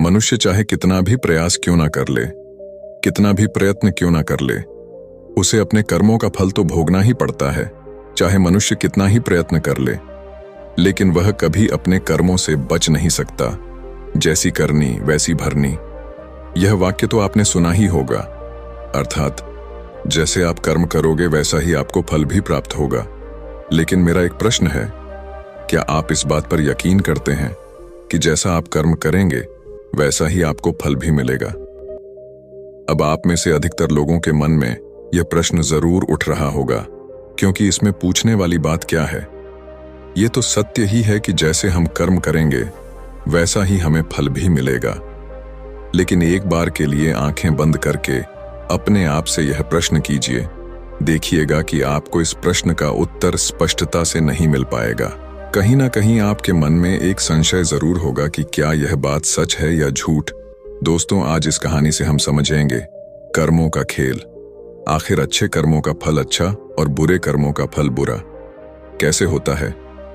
मनुष्य चाहे कितना भी प्रयास क्यों ना कर ले, कितना भी प्रयत्न क्यों ना कर ले, उसे अपने कर्मों का फल तो भोगना ही पड़ता है। चाहे मनुष्य कितना ही प्रयत्न कर ले, लेकिन वह कभी अपने कर्मों से बच नहीं सकता। जैसी करनी वैसी भरनी, यह वाक्य तो आपने सुना ही होगा। अर्थात जैसे आप कर्म करोगे वैसा ही आपको फल भी प्राप्त होगा। लेकिन मेरा एक प्रश्न है, क्या आप इस बात पर यकीन करते हैं कि जैसा आप कर्म करेंगे वैसा ही आपको फल भी मिलेगा? अब आप में से अधिकतर लोगों के मन में यह प्रश्न जरूर उठ रहा होगा, क्योंकि इसमें पूछने वाली बात क्या है? ये तो सत्य ही है कि जैसे हम कर्म करेंगे वैसा ही हमें फल भी मिलेगा। लेकिन एक बार के लिए आंखें बंद करके अपने आप से यह प्रश्न कीजिए, देखिएगा कि आपको इस प्रश्न का उत्तर स्पष्टता से नहीं मिल पाएगा। कहीं ना कहीं आपके मन में एक संशय जरूर होगा कि क्या यह बात सच है या झूठ। दोस्तों, आज इस कहानी से हम समझेंगे कर्मों का खेल। आखिर अच्छे कर्मों का फल अच्छा और बुरे कर्मों का फल बुरा कैसे होता है?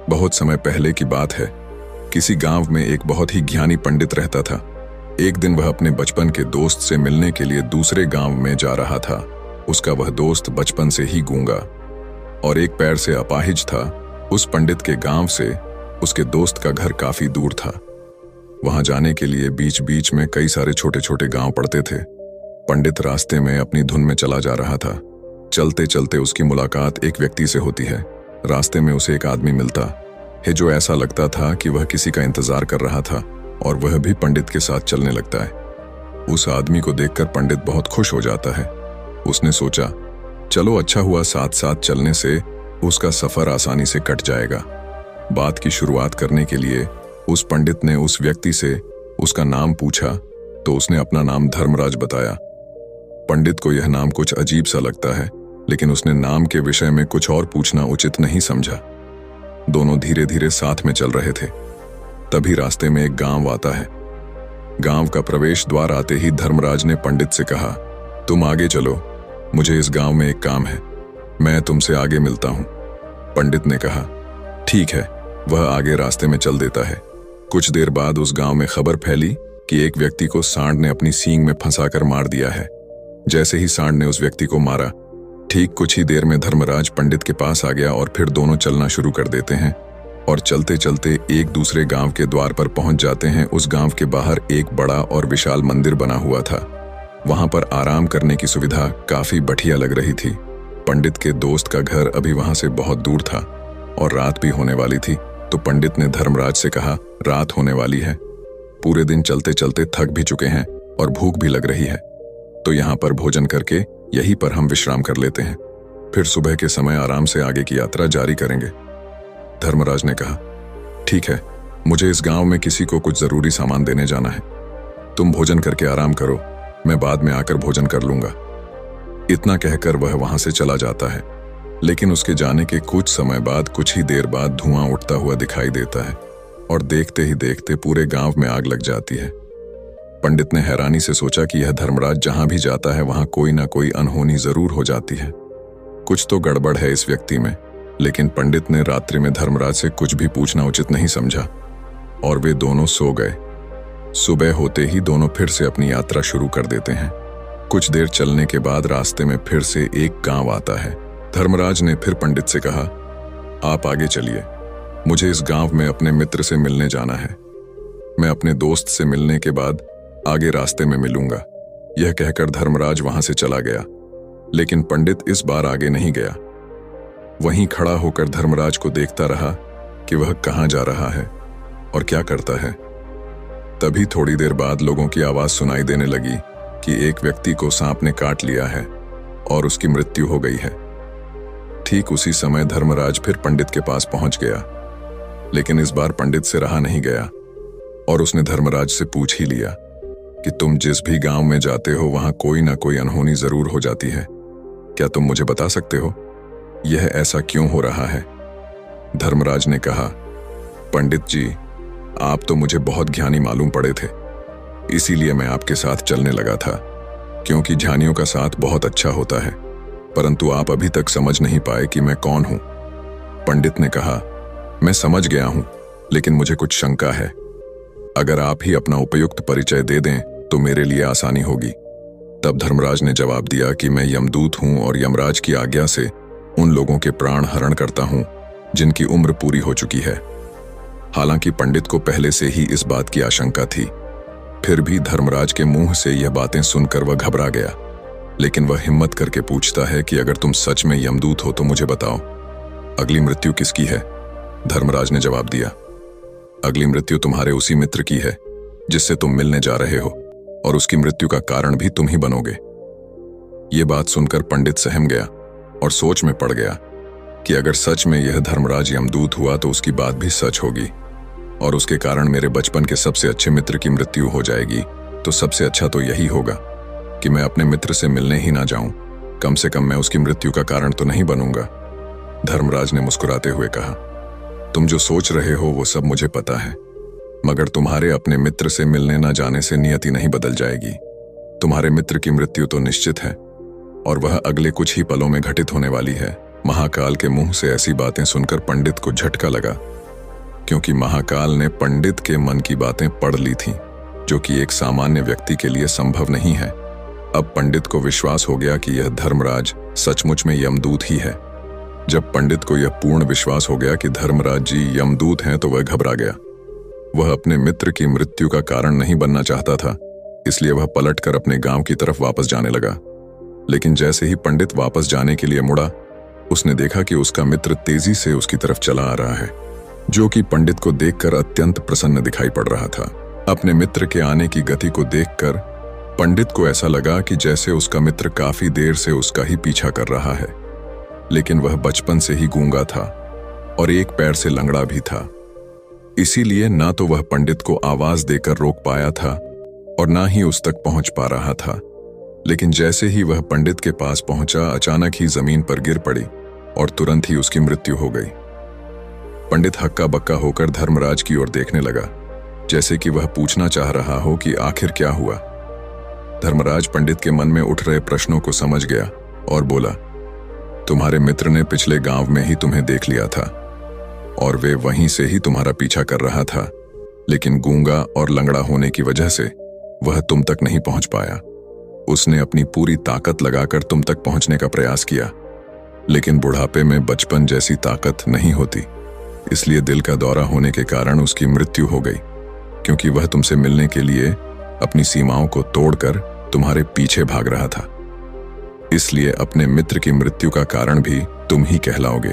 बहुत समय पहले की बात है। किसी गांव में एक बहुत ही ज्ञानी पंडित रहता था। एक दिन वह अपने बचपन के दोस्त से मिलने के लिए दूसरे गांव में जा रहा था। उसका वह दोस्त बचपन से ही गूंगा और एक पैर से अपाहिज था। उस पंडित के गांव से उसके दोस्त का घर काफी दूर था। वहां जाने के लिए बीच बीच में कई सारे छोटे छोटे गांव पड़ते थे। पंडित रास्ते में अपनी धुन में चला जा रहा था। चलते चलते उसकी मुलाकात एक व्यक्ति से होती है। रास्ते में उसे एक आदमी मिलता है जो ऐसा लगता था कि वह किसी का इंतजार कर रहा था, और वह भी पंडित के साथ चलने लगता है। उस आदमी को देखकर पंडित बहुत खुश हो जाता है। उसने सोचा, चलो अच्छा हुआ, साथ साथ चलने से उसका सफर आसानी से कट जाएगा। बात की शुरुआत करने के लिए उस पंडित ने उस व्यक्ति से उसका नाम पूछा तो उसने अपना नाम धर्मराज बताया। पंडित को यह नाम कुछ अजीब सा लगता है, लेकिन उसने नाम के विषय में कुछ और पूछना उचित नहीं समझा। दोनों धीरे धीरे साथ में चल रहे थे। तभी रास्ते में एक गांव आता है। गांव का प्रवेश द्वार आते ही धर्मराज ने पंडित से कहा, तुम आगे चलो, मुझे इस गांव में एक काम है, मैं तुमसे आगे मिलता हूं। पंडित ने कहा, ठीक है। वह आगे रास्ते में चल देता है। कुछ देर बाद उस गांव में खबर फैली कि एक व्यक्ति को सांड ने अपनी सींग में फंसाकर मार दिया है। जैसे ही सांड ने उस व्यक्ति को मारा, ठीक कुछ ही देर में धर्मराज पंडित के पास आ गया और फिर दोनों चलना शुरू कर देते हैं और चलते चलते एक दूसरे गांव के द्वार पर पहुंच जाते हैं। उस गांव के बाहर एक बड़ा और विशाल मंदिर बना हुआ था। वहां पर आराम करने की सुविधा काफी बढ़िया लग रही थी। पंडित के दोस्त का घर अभी वहां से बहुत दूर था और रात भी होने वाली थी। तो पंडित ने धर्मराज से कहा, रात होने वाली है, पूरे दिन चलते चलते थक भी चुके हैं और भूख भी लग रही है, तो यहाँ पर भोजन करके यहीं पर हम विश्राम कर लेते हैं, फिर सुबह के समय आराम से आगे की यात्रा जारी करेंगे। धर्मराज ने कहा, ठीक है, मुझे इस गांव में किसी को कुछ जरूरी सामान देने जाना है, तुम भोजन करके आराम करो, मैं बाद में आकर भोजन कर लूंगा। इतना कहकर वह वहां से चला जाता है। लेकिन उसके जाने के कुछ समय बाद, कुछ ही देर बाद धुआं उठता हुआ दिखाई देता है और देखते ही देखते पूरे गांव में आग लग जाती है। पंडित ने हैरानी से सोचा कि यह धर्मराज जहां भी जाता है वहां कोई ना कोई अनहोनी जरूर हो जाती है, कुछ तो गड़बड़ है इस व्यक्ति में। लेकिन पंडित ने रात्रि में धर्मराज से कुछ भी पूछना उचित नहीं समझा और वे दोनों सो गए। सुबह होते ही दोनों फिर से अपनी यात्रा शुरू कर देते हैं। कुछ देर चलने के बाद रास्ते में फिर से एक गांव आता है। धर्मराज ने फिर पंडित से कहा, आप आगे चलिए, मुझे इस गांव में अपने मित्र से मिलने जाना है, मैं अपने दोस्त से मिलने के बाद आगे रास्ते में मिलूंगा। यह कहकर धर्मराज वहां से चला गया। लेकिन पंडित इस बार आगे नहीं गया। वहीं खड़ा होकर धर्मराज को देखता रहा कि वह कहां जा रहा है और क्या करता है। तभी थोड़ी देर बाद लोगों की आवाज सुनाई देने लगी कि एक व्यक्ति को सांप ने काट लिया है और उसकी मृत्यु हो गई है। ठीक उसी समय धर्मराज फिर पंडित के पास पहुंच गया। लेकिन इस बार पंडित से रहा नहीं गया और उसने धर्मराज से पूछ ही लिया कि तुम जिस भी गांव में जाते हो वहां कोई ना कोई अनहोनी जरूर हो जाती है, क्या तुम मुझे बता सकते हो यह ऐसा क्यों हो रहा है? धर्मराज ने कहा, पंडित जी, आप तो मुझे बहुत ज्ञानी मालूम पड़े थे, इसीलिए मैं आपके साथ चलने लगा था, क्योंकि ज्ञानियों का साथ बहुत अच्छा होता है, परंतु आप अभी तक समझ नहीं पाए कि मैं कौन हूं। पंडित ने कहा, मैं समझ गया हूं, लेकिन मुझे कुछ शंका है। अगर आप ही अपना उपयुक्त परिचय दे दें तो मेरे लिए आसानी होगी। तब धर्मराज ने जवाब दिया कि मैं यमदूत हूं और यमराज की आज्ञा से उन लोगों के प्राण हरण करता हूं जिनकी उम्र पूरी हो चुकी है। हालांकि पंडित को पहले से ही इस बात की आशंका थी, फिर भी धर्मराज के मुंह से यह बातें सुनकर वह घबरा गया। लेकिन वह हिम्मत करके पूछता है कि अगर तुम सच में यमदूत हो तो मुझे बताओ, अगली मृत्यु किसकी है? धर्मराज ने जवाब दिया, अगली मृत्यु तुम्हारे उसी मित्र की है जिससे तुम मिलने जा रहे हो, और उसकी मृत्यु का कारण भी तुम ही बनोगे। ये बात सुनकर पंडित सहम गया और सोच में पड़ गया कि अगर सच में यह धर्मराज यमदूत हुआ तो उसकी बात भी सच होगी, और उसके कारण मेरे बचपन के सबसे अच्छे मित्र की मृत्यु हो जाएगी। तो सबसे अच्छा तो यही होगा कि मैं अपने मित्र से मिलने ही ना जाऊं, कम से कम मैं उसकी मृत्यु का कारण तो नहीं बनूंगा। धर्मराज ने मुस्कुराते हुए कहा, तुम जो सोच रहे हो वो सब मुझे पता है, मगर तुम्हारे अपने मित्र से मिलने न जाने से नियति नहीं बदल जाएगी। तुम्हारे मित्र की मृत्यु तो निश्चित है, और वह अगले कुछ ही पलों में घटित होने वाली है। महाकाल के मुंह से ऐसी बातें सुनकर पंडित को झटका लगा, क्योंकि महाकाल ने पंडित के मन की बातें पढ़ ली थीं, जो कि एक सामान्य व्यक्ति के लिए संभव नहीं है। अब पंडित को विश्वास हो गया कि यह धर्मराज सचमुच में यमदूत ही है। जब पंडित को यह पूर्ण विश्वास हो गया कि धर्मराज जी यमदूत हैं तो वह घबरा गया। वह अपने मित्र की मृत्यु का कारण नहीं बनना चाहता था, इसलिए वह पलटकर अपने गांव की तरफ वापस जाने लगा। लेकिन जैसे ही पंडित वापस जाने के लिए मुड़ा, उसने देखा कि उसका मित्र तेजी से उसकी तरफ चला आ रहा है, जो कि पंडित को देखकर अत्यंत प्रसन्न दिखाई पड़ रहा था। अपने मित्र के आने की गति को देखकर पंडित को ऐसा लगा कि जैसे उसका मित्र काफी देर से उसका ही पीछा कर रहा है, लेकिन वह बचपन से ही गूंगा था और एक पैर से लंगड़ा भी था। इसीलिए ना तो वह पंडित को आवाज देकर रोक पाया था और ना ही उस तक पहुंच पा रहा था। लेकिन जैसे ही वह पंडित के पास पहुंचा, अचानक ही जमीन पर गिर पड़ी और तुरंत ही उसकी मृत्यु हो गई। पंडित हक्का बक्का होकर धर्मराज की ओर देखने लगा, जैसे कि वह पूछना चाह रहा हो कि आखिर क्या हुआ। धर्मराज पंडित के मन में उठ रहे प्रश्नों को समझ गया और बोला, तुम्हारे मित्र ने पिछले गांव में ही तुम्हें देख लिया था और वे वहीं से ही तुम्हारा पीछा कर रहा था, लेकिन गूंगा और लंगड़ा होने की वजह से वह तुम तक नहीं पहुंच पाया। उसने अपनी पूरी ताकत लगाकर तुम तक पहुंचने का प्रयास किया, लेकिन बुढ़ापे में बचपन जैसी ताकत नहीं होती, इसलिए दिल का दौरा होने के कारण उसकी मृत्यु हो गई, क्योंकि वह तुमसे मिलने के लिए अपनी सीमाओं को तोड़कर तुम्हारे पीछे भाग रहा था। इसलिए अपने मित्र की मृत्यु का कारण भी तुम ही कहलाओगे।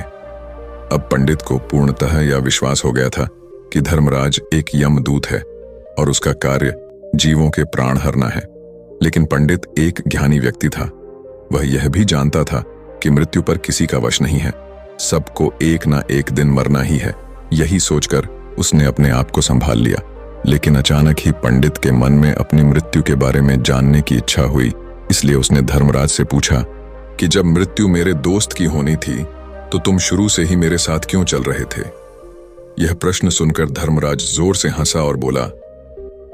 अब पंडित को पूर्णतः यह विश्वास हो गया था कि धर्मराज एक यमदूत है और उसका कार्य जीवों के प्राण हरना है। लेकिन पंडित एक ज्ञानी व्यक्ति था। वह यह भी जानता था कि मृत्यु पर किसी का वश नहीं है, सबको एक ना एक दिन मरना ही है। यही सोचकर उसने अपने आप को संभाल लिया। लेकिन अचानक ही पंडित के मन में अपनी मृत्यु के बारे में जानने की इच्छा हुई, इसलिए उसने धर्मराज से पूछा कि जब मृत्यु मेरे दोस्त की होनी थी तो तुम शुरू से ही मेरे साथ क्यों चल रहे थे? यह प्रश्न सुनकर धर्मराज जोर से हंसा और बोला,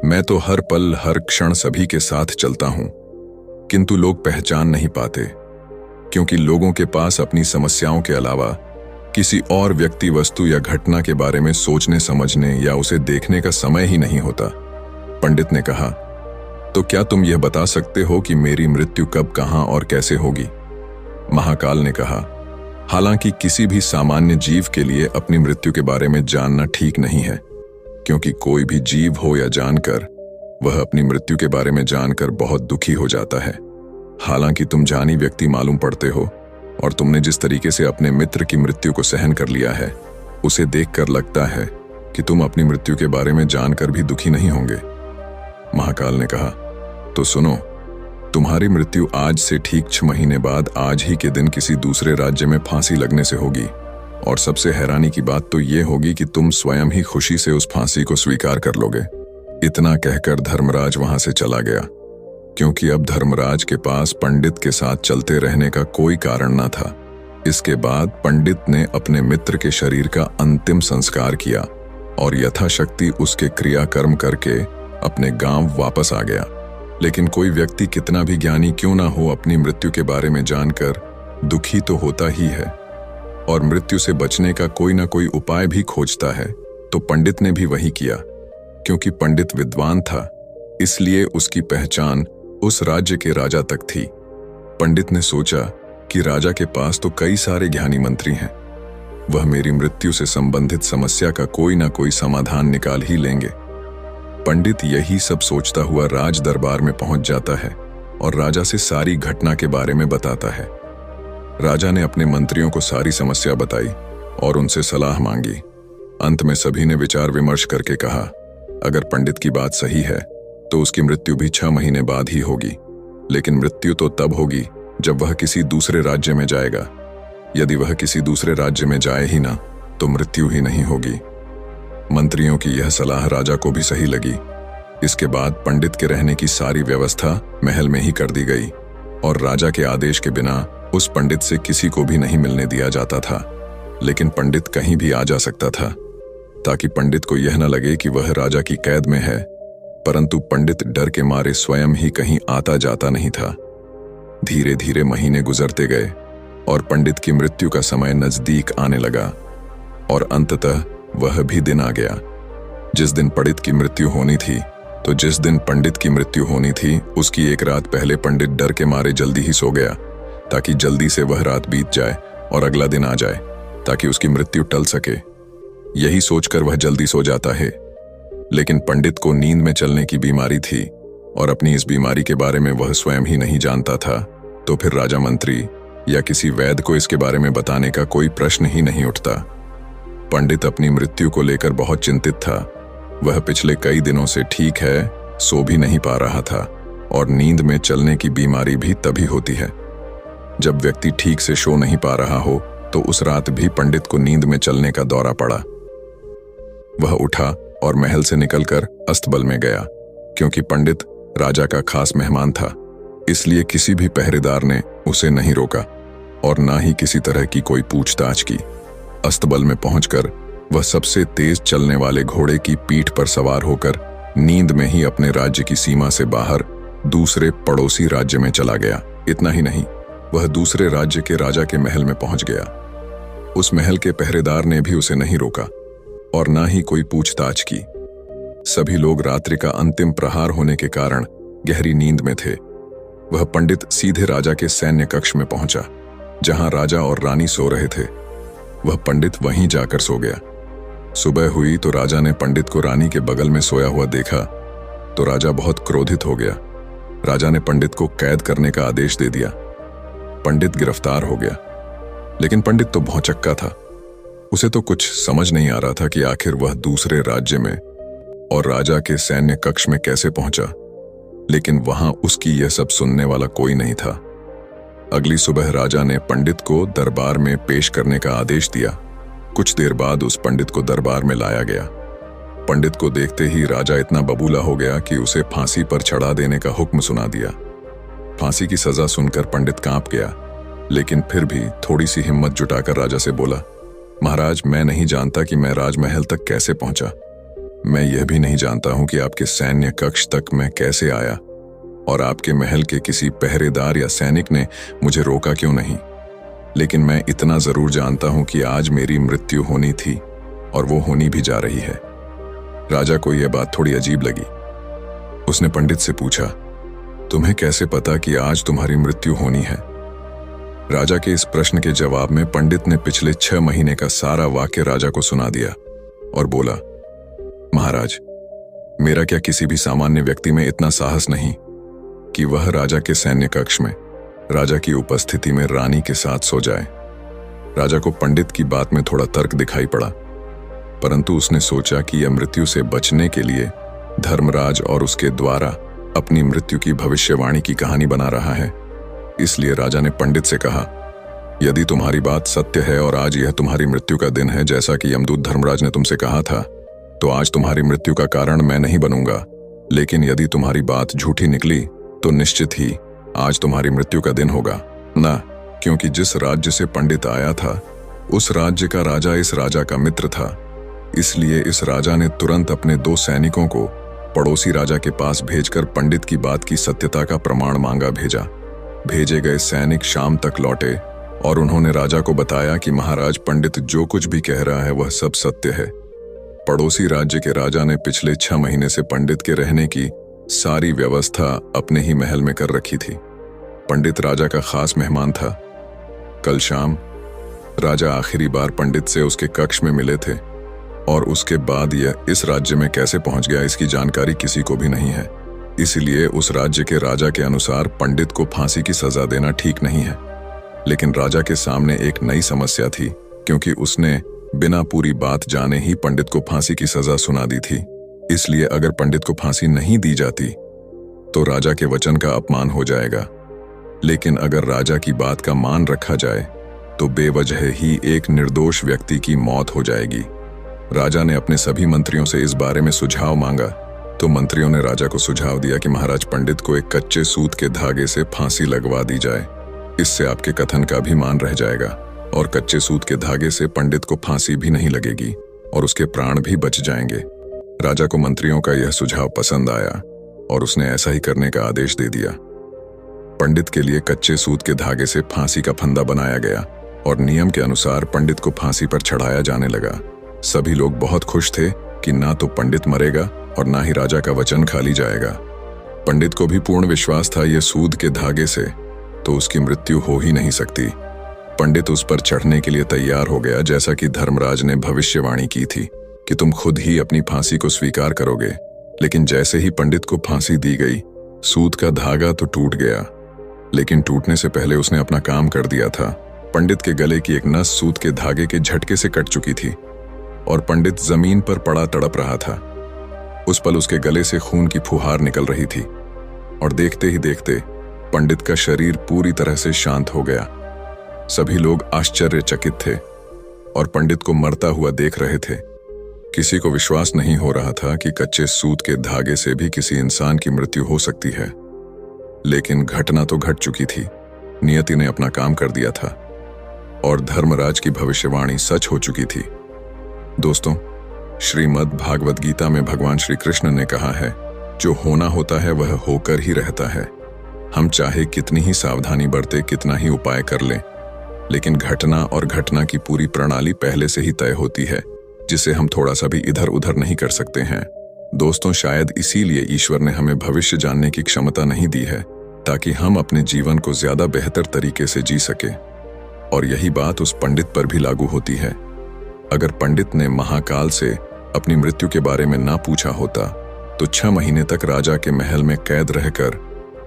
मैं तो हर पल हर क्षण सभी के साथ चलता हूं, किंतु लोग पहचान नहीं पाते, क्योंकि लोगों के पास अपनी समस्याओं के अलावा किसी और व्यक्ति, वस्तु या घटना के बारे में सोचने समझने या उसे देखने का समय ही नहीं होता। पंडित ने कहा, तो क्या तुम यह बता सकते हो कि मेरी मृत्यु कब, कहां और कैसे होगी? महाकाल ने कहा, हालांकि किसी भी सामान्य जीव के लिए अपनी मृत्यु के बारे में जानना ठीक नहीं है, क्योंकि कोई भी जीव हो या जानकर, वह अपनी मृत्यु के बारे में जानकर बहुत दुखी हो जाता है। हालांकि तुम जानी व्यक्ति मालूम पड़ते हो, और तुमने जिस तरीके से अपने मित्र की मृत्यु को सहन कर लिया है, उसे देखकर लगता है कि तुम अपनी मृत्यु के बारे में जानकर भी दुखी नहीं होंगे। महाकाल ने कहा, तो सुनो, तुम्हारी मृत्यु आज से ठीक 6 महीने बाद आज ही के दिन किसी दूसरे राज्य में फांसी लगने से होगी, और सबसे हैरानी की बात तो ये होगी कि तुम स्वयं ही खुशी से उस फांसी को स्वीकार कर लोगे। इतना कहकर धर्मराज वहां से चला गया, क्योंकि अब धर्मराज के पास पंडित के साथ चलते रहने का कोई कारण न था। इसके बाद पंडित ने अपने मित्र के शरीर का अंतिम संस्कार किया और यथाशक्ति उसके क्रियाकर्म करके अपने गांव वापस आ गया। लेकिन कोई व्यक्ति कितना भी ज्ञानी क्यों ना हो, अपनी मृत्यु के बारे में जानकर दुखी तो होता ही है, और मृत्यु से बचने का कोई ना कोई उपाय भी खोजता है। तो पंडित ने भी वही किया। क्योंकि पंडित विद्वान था, इसलिए उसकी पहचान उस राज्य के राजा तक थी। पंडित ने सोचा कि राजा के पास तो कई सारे ज्ञानी मंत्री हैं, वह मेरी मृत्यु से संबंधित समस्या का कोई ना कोई समाधान निकाल ही लेंगे। पंडित यही सब सोचता हुआ राज दरबार में पहुंच जाता है और राजा से सारी घटना के बारे में बताता है। राजा ने अपने मंत्रियों को सारी समस्या बताई और उनसे सलाह मांगी। अंत में सभी ने विचार विमर्श करके कहा, अगर पंडित की बात सही है तो उसकी मृत्यु भी 6 महीने बाद ही होगी, लेकिन मृत्यु तो तब होगी जब वह किसी दूसरे राज्य में जाएगा। यदि वह किसी दूसरे राज्य में जाए ही ना तो मृत्यु ही नहीं होगी। मंत्रियों की यह सलाह राजा को भी सही लगी। इसके बाद पंडित के रहने की सारी व्यवस्था महल में ही कर दी गई और राजा के आदेश के बिना उस पंडित से किसी को भी नहीं मिलने दिया जाता था। लेकिन पंडित कहीं भी आ जा सकता था, ताकि पंडित को यह न लगे कि वह राजा की कैद में है। परंतु पंडित डर के मारे स्वयं ही कहीं आता जाता नहीं था। धीरे धीरे महीने गुजरते गए और पंडित की मृत्यु का समय नजदीक आने लगा और अंततः वह भी दिन आ गया जिस दिन पंडित की मृत्यु होनी थी। तो जिस दिन पंडित की मृत्यु होनी थी उसकी एक रात पहले पंडित डर के मारे जल्दी ही सो गया, ताकि जल्दी से वह रात बीत जाए और अगला दिन आ जाए, ताकि उसकी मृत्यु टल सके। यही सोचकर वह जल्दी सो जाता है। लेकिन पंडित को नींद में चलने की बीमारी थी और अपनी इस बीमारी के बारे में वह स्वयं ही नहीं जानता था। तो फिर राजा मंत्री या किसी वैद्य को इसके बारे में बताने का कोई प्रश्न ही नहीं उठता। पंडित अपनी मृत्यु को लेकर बहुत चिंतित था। वह पिछले कई दिनों से ठीक है, सो भी नहीं पा रहा था और नींद में चलने की बीमारी भी तभी होती है जब व्यक्ति ठीक से सो नहीं पा रहा हो। तो उस रात भी पंडित को नींद में चलने का दौरा पड़ा। वह उठा और महल से निकलकर अस्तबल में गया। क्योंकि पंडित राजा का खास मेहमान था, इसलिए किसी भी पहरेदार ने उसे नहीं रोका और ना ही किसी तरह की कोई पूछताछ की। अस्तबल में पहुंचकर वह सबसे तेज चलने वाले घोड़े की पीठ पर सवार होकर नींद में ही अपने राज्य की सीमा से बाहर दूसरे पड़ोसी राज्य में चला गया। इतना ही नहीं, वह दूसरे राज्य के राजा के महल में पहुंच गया। उस महल के पहरेदार ने भी उसे नहीं रोका और ना ही कोई पूछताछ की। सभी लोग रात्रि का अंतिम प्रहार होने के कारण गहरी नींद में थे। वह पंडित सीधे राजा के सैन्य कक्ष में पहुंचा, जहां राजा और रानी सो रहे थे। वह पंडित वहीं जाकर सो गया। सुबह हुई तो राजा ने पंडित को रानी के बगल में सोया हुआ देखा तो राजा बहुत क्रोधित हो गया। राजा ने पंडित को कैद करने का आदेश दे दिया। पंडित गिरफ्तार हो गया, लेकिन पंडित तो भौचक्का था। उसे तो कुछ समझ नहीं आ रहा था कि आखिर वह दूसरे राज्य में और राजा के सैन्य कक्ष में कैसे पहुंचा। लेकिन वहां उसकी यह सब सुनने वाला कोई नहीं था। अगली सुबह राजा ने पंडित को दरबार में पेश करने का आदेश दिया। कुछ देर बाद उस पंडित को दरबार में लाया गया। पंडित को देखते ही राजा इतना बबूला हो गया कि उसे फांसी पर चढ़ा देने का हुक्म सुना दिया। फांसी की सजा सुनकर पंडित कांप गया, लेकिन फिर भी थोड़ी सी हिम्मत जुटाकर राजा से बोला, महाराज, मैं नहीं जानता कि मैं राजमहल तक कैसे पहुंचा। मैं यह भी नहीं जानता हूं कि आपके सैन्य कक्ष तक मैं कैसे आया और आपके महल के किसी पहरेदार या सैनिक ने मुझे रोका क्यों नहीं। लेकिन मैं इतना जरूर जानता हूं कि आज मेरी मृत्यु होनी थी और वो होनी भी जा रही है। राजा को यह बात थोड़ी अजीब लगी। उसने पंडित से पूछा, तुम्हें कैसे पता कि आज तुम्हारी मृत्यु होनी है? राजा के इस प्रश्न के जवाब में पंडित ने पिछले 6 महीने का सारा वाक्य राजा को सुना दिया और बोला, महाराज, मेरा क्या किसी भी सामान्य व्यक्ति में इतना साहस नहीं कि वह राजा के सैन्य कक्ष में राजा की उपस्थिति में रानी के साथ सो जाए। राजा को पंडित की बात में थोड़ा तर्क दिखाई पड़ा, परंतु उसने सोचा कि यह मृत्यु से बचने के लिए धर्मराज और उसके द्वारा अपनी मृत्यु की भविष्यवाणी की कहानी बना रहा है। इसलिए राजा ने पंडित से कहा, यदि तुम्हारी बात सत्य है और आज यह तुम्हारी मृत्यु का दिन है जैसा कि यमदूत धर्मराज ने तुमसे कहा था, तो आज तुम्हारी मृत्यु का कारण मैं नहीं बनूंगा। लेकिन यदि तुम्हारी बात झूठी निकली तो निश्चित ही आज तुम्हारी मृत्यु का दिन होगा ना, क्योंकि जिस राज्य से पंडित आया था उस राज्य का राजा इस राजा का मित्र था। इसलिए इस राजा ने तुरंत अपने 2 सैनिकों को पड़ोसी राजा के पास भेजकर पंडित की बात की सत्यता का प्रमाण मांगा भेजा। भेजे गए सैनिक शाम तक लौटे और उन्होंने राजा को बताया कि महाराज, पंडित जो कुछ भी कह रहा है वह सब सत्य है। पड़ोसी राज्य के राजा ने पिछले 6 महीने से पंडित के रहने की सारी व्यवस्था अपने ही महल में कर रखी थी। पंडित राजा का खास मेहमान था। कल शाम राजा आखिरी बार पंडित से उसके कक्ष में मिले थे और उसके बाद यह इस राज्य में कैसे पहुंच गया इसकी जानकारी किसी को भी नहीं है। इसलिए उस राज्य के राजा के अनुसार पंडित को फांसी की सजा देना ठीक नहीं है। लेकिन राजा के सामने एक नई समस्या थी, क्योंकि उसने बिना पूरी बात जाने ही पंडित को फांसी की सजा सुना दी थी। इसलिए अगर पंडित को फांसी नहीं दी जाती तो राजा के वचन का अपमान हो जाएगा। लेकिन अगर राजा की बात का मान रखा जाए तो बेवजह ही एक निर्दोष व्यक्ति की मौत हो जाएगी। राजा ने अपने सभी मंत्रियों से इस बारे में सुझाव मांगा तो मंत्रियों ने राजा को सुझाव दिया कि महाराज, पंडित को एक कच्चे सूत के धागे से फांसी लगवा दी जाए। इससे आपके कथन का भी मान रह जाएगा और कच्चे सूत के धागे से पंडित को फांसी भी नहीं लगेगी और उसके प्राण भी बच जाएंगे। राजा को मंत्रियों का यह सुझाव पसंद आया और उसने ऐसा ही करने का आदेश दे दिया। पंडित के लिए कच्चे सूत के धागे से फांसी का फंदा बनाया गया और नियम के अनुसार पंडित को फांसी पर चढ़ाया जाने लगा। सभी लोग बहुत खुश थे कि ना तो पंडित मरेगा और ना ही राजा का वचन खाली जाएगा। पंडित को भी पूर्ण विश्वास था यह सूद के धागे से तो उसकी मृत्यु हो ही नहीं सकती। पंडित उस पर चढ़ने के लिए तैयार हो गया, जैसा कि धर्मराज ने भविष्यवाणी की थी कि तुम खुद ही अपनी फांसी को स्वीकार करोगे। लेकिन जैसे ही पंडित को फांसी दी गई, सूत का धागा तो टूट गया, लेकिन टूटने से पहले उसने अपना काम कर दिया था। पंडित के गले की एक नस सूत के धागे के झटके से कट चुकी थी और पंडित जमीन पर पड़ा तड़प रहा था। उस पल उसके गले से खून की फुहार निकल रही थी और देखते ही देखते पंडित का शरीर पूरी तरह से शांत हो गया। सभी लोग आश्चर्यचकित थे और पंडित को मरता हुआ देख रहे थे। किसी को विश्वास नहीं हो रहा था कि कच्चे सूत के धागे से भी किसी इंसान की मृत्यु हो सकती है। लेकिन घटना तो घट चुकी थी। नियति ने अपना काम कर दिया था और धर्मराज की भविष्यवाणी सच हो चुकी थी। दोस्तों, श्रीमद् भागवत गीता में भगवान श्री कृष्ण ने कहा है, जो होना होता है वह होकर ही रहता है। हम चाहे कितनी ही सावधानी बरते, कितना ही उपाय कर लें, लेकिन घटना और घटना की पूरी प्रणाली पहले से ही तय होती है, जिसे हम थोड़ा सा भी इधर उधर नहीं कर सकते हैं। दोस्तों, शायद इसीलिए ईश्वर ने हमें भविष्य जानने की क्षमता नहीं दी है, ताकि हम अपने जीवन को ज्यादा बेहतर तरीके से जी सके। और यही बात उस पंडित पर भी लागू होती है। अगर पंडित ने महाकाल से अपनी मृत्यु के बारे में ना पूछा होता तो 6 महीने तक राजा के महल में कैद रहकर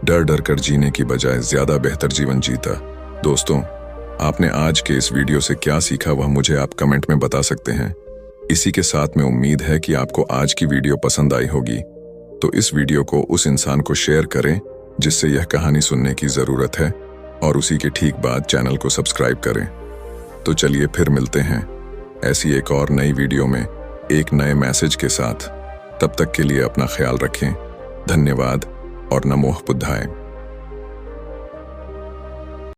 डर डर कर जीने की बजाय ज्यादा बेहतर जीवन जीता। दोस्तों, आपने आज के इस वीडियो से क्या सीखा वह मुझे आप कमेंट में बता सकते हैं। इसी के साथ में उम्मीद है कि आपको आज की वीडियो पसंद आई होगी, तो इस वीडियो को उस इंसान को शेयर करें जिससे यह कहानी सुनने की जरूरत है और उसी के ठीक बाद चैनल को सब्सक्राइब करें। तो चलिए फिर मिलते हैं ऐसी एक और नई वीडियो में एक नए मैसेज के साथ। तब तक के लिए अपना ख्याल रखें। धन्यवाद और नमो बुद्धाय।